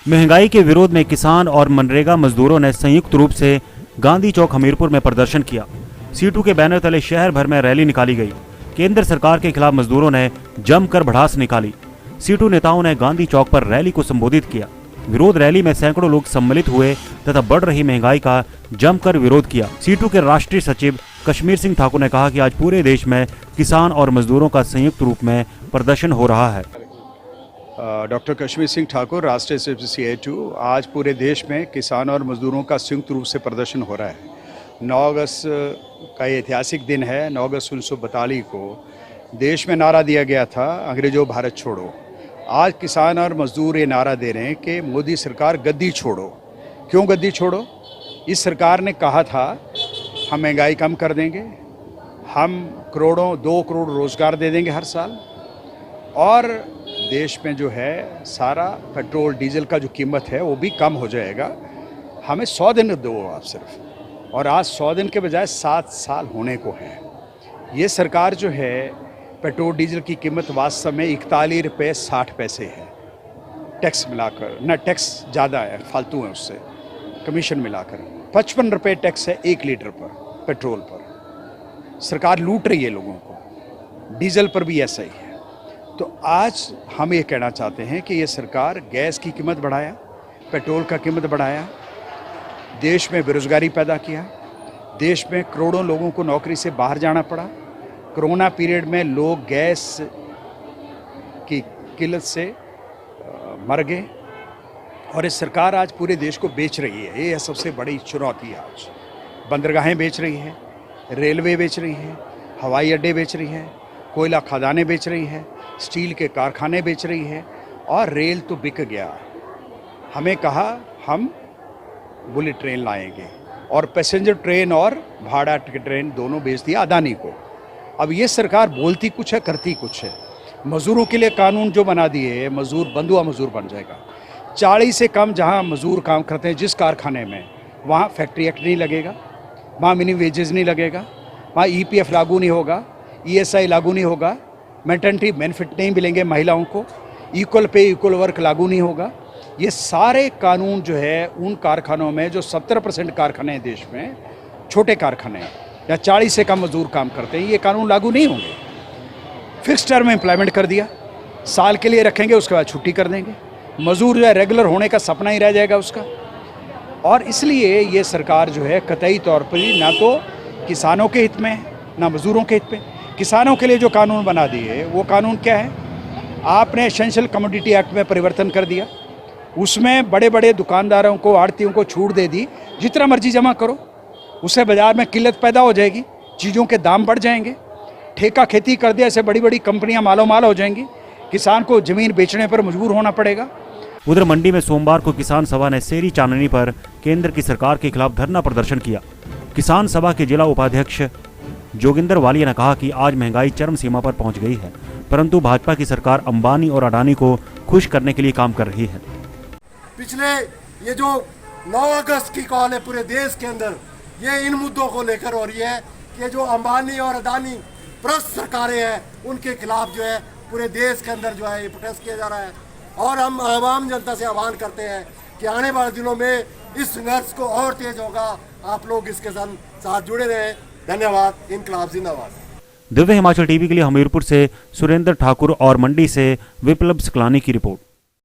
महंगाई के विरोध में किसान और मनरेगा मजदूरों ने संयुक्त रूप से गांधी चौक हमीरपुर में प्रदर्शन किया। सीटू के बैनर तले शहर भर में रैली निकाली गई। केंद्र सरकार के खिलाफ मजदूरों ने जमकर भड़ास निकाली। सीटू नेताओं ने गांधी चौक पर रैली को संबोधित किया। विरोध रैली में सैकड़ों लोग सम्मिलित हुए तथा बढ़ रही महंगाई का जमकर विरोध किया। सीटू के राष्ट्रीय सचिव कश्मीर सिंह ठाकुर ने कहा कि आज पूरे देश में किसान और मजदूरों का संयुक्त रूप में प्रदर्शन हो रहा है। डॉक्टर कश्मीर सिंह ठाकुर, राष्ट्रीय सचिव CITU। आज पूरे देश में किसान और मजदूरों का संयुक्त रूप से प्रदर्शन हो रहा है। 9 अगस्त का ये ऐतिहासिक दिन है। 9 अगस्त 1942 को देश में नारा दिया गया था, अंग्रेजों भारत छोड़ो। आज किसान और मजदूर ये नारा दे रहे हैं कि मोदी सरकार गद्दी छोड़ो। क्यों गद्दी छोड़ो? इस सरकार ने कहा था हम महंगाई कम कर देंगे, हम 2 करोड़ रोज़गार दे देंगे हर साल, और देश में जो है सारा पेट्रोल डीजल का जो कीमत है वो भी कम हो जाएगा। हमें 100 दिन दो आप सिर्फ, और आज 100 दिन के बजाय 7 साल होने को है। ये सरकार जो है पेट्रोल डीजल की कीमत वास्तव में 41 रुपये 60 पैसे है, टैक्स मिलाकर। ना टैक्स ज़्यादा है, फालतू है, उससे कमीशन मिलाकर 55 रुपये टैक्स है 1 लीटर पर पेट्रोल पर। सरकार लूट रही है लोगों को। डीजल पर भी ऐसा ही है। तो आज हम ये कहना चाहते हैं कि ये सरकार गैस की कीमत बढ़ाया, पेट्रोल का कीमत बढ़ाया, देश में बेरोजगारी पैदा किया, देश में करोड़ों लोगों को नौकरी से बाहर जाना पड़ा। कोरोना पीरियड में लोग गैस की किल्लत से मर गए, और इस सरकार आज पूरे देश को बेच रही है। ये सबसे बड़ी चुनौती है। आज बंदरगाहें बेच रही है, रेलवे बेच रही है, हवाई अड्डे बेच रही है, कोयला खदानें बेच रही है, स्टील के कारखाने बेच रही है, और रेल तो बिक गया। हमें कहा हम बुलेट ट्रेन लाएंगे, और पैसेंजर ट्रेन और भाड़ा ट्रेन दोनों बेच दिया अदानी को। अब ये सरकार बोलती कुछ है, करती कुछ है। मजदूरों के लिए कानून जो बना दिए, मजदूर बंधुआ मजदूर बन जाएगा। 40 से कम जहाँ मजदूर काम करते हैं जिस कारखाने में, वहाँ फैक्ट्री एक्ट नहीं लगेगा, वहाँ मिनिमम वेजेस नहीं लगेगा, वहाँ EPF लागू नहीं होगा, ESI लागू नहीं होगा, मैटरनिटी बेनिफिट नहीं मिलेंगे महिलाओं को, इक्वल पे इक्वल वर्क लागू नहीं होगा। ये सारे कानून जो है उन कारखानों में जो 70% कारखाने हैं देश में, छोटे कारखाने या 40 से कम मजदूर काम करते हैं, ये कानून लागू नहीं होंगे। फिक्स टर्म इम्प्लॉयमेंट कर दिया, साल के लिए रखेंगे, उसके बाद छुट्टी कर देंगे। मजदूर जो है रेगुलर होने का सपना ही रह जाएगा उसका। और इसलिए ये सरकार जो है कतई तौर पर ना तो किसानों के हित में है, ना मजदूरों के हित में। किसानों के लिए जो कानून बना दिए वो कानून क्या है? आपने एसेंशियल कमोडिटी एक्ट में परिवर्तन कर दिया, उसमें बड़े बड़े दुकानदारों को, आड़तियों को छूट दे दी, जितना मर्जी जमा करो, उससे बाजार में किल्लत पैदा हो जाएगी, चीज़ों के दाम बढ़ जाएंगे। ठेका खेती कर दिया, ऐसे बड़ी बड़ी कंपनियां मालो माल हो जाएंगी, किसान को ज़मीन बेचने पर मजबूर होना पड़ेगा। उधर मंडी में सोमवार को किसान सभा ने सेरी चांदनी पर केंद्र की सरकार के खिलाफ धरना प्रदर्शन किया। किसान सभा के जिला उपाध्यक्ष जोगिंदर वालिया ने कहा कि आज महंगाई चरम सीमा पर पहुंच गई है, परंतु भाजपा की सरकार अंबानी और अडानी को खुश करने के लिए काम कर रही है। पिछले ये जो 9 अगस्त की कॉल है पूरे देश के अंदर, ये इन मुद्दों को लेकर हो रही है कि जो अंबानी और अडानी प्रस्त सरकारें हैं उनके खिलाफ जो है पूरे देश के अंदर जो है ये प्रोटेस्ट किया जा रहा है। और हम आवाम जनता से आह्वान करते हैं कि आने वाले दिनों में इस संघर्ष को और तेज होगा। आप लोग इसके साथ जुड़े रहें। धन्यवाद। इनकलाब जिंदाबाद। दिव्य हिमाचल टीवी के लिए हमीरपुर से सुरेंद्र ठाकुर और मंडी से विप्लव सकलानी की रिपोर्ट।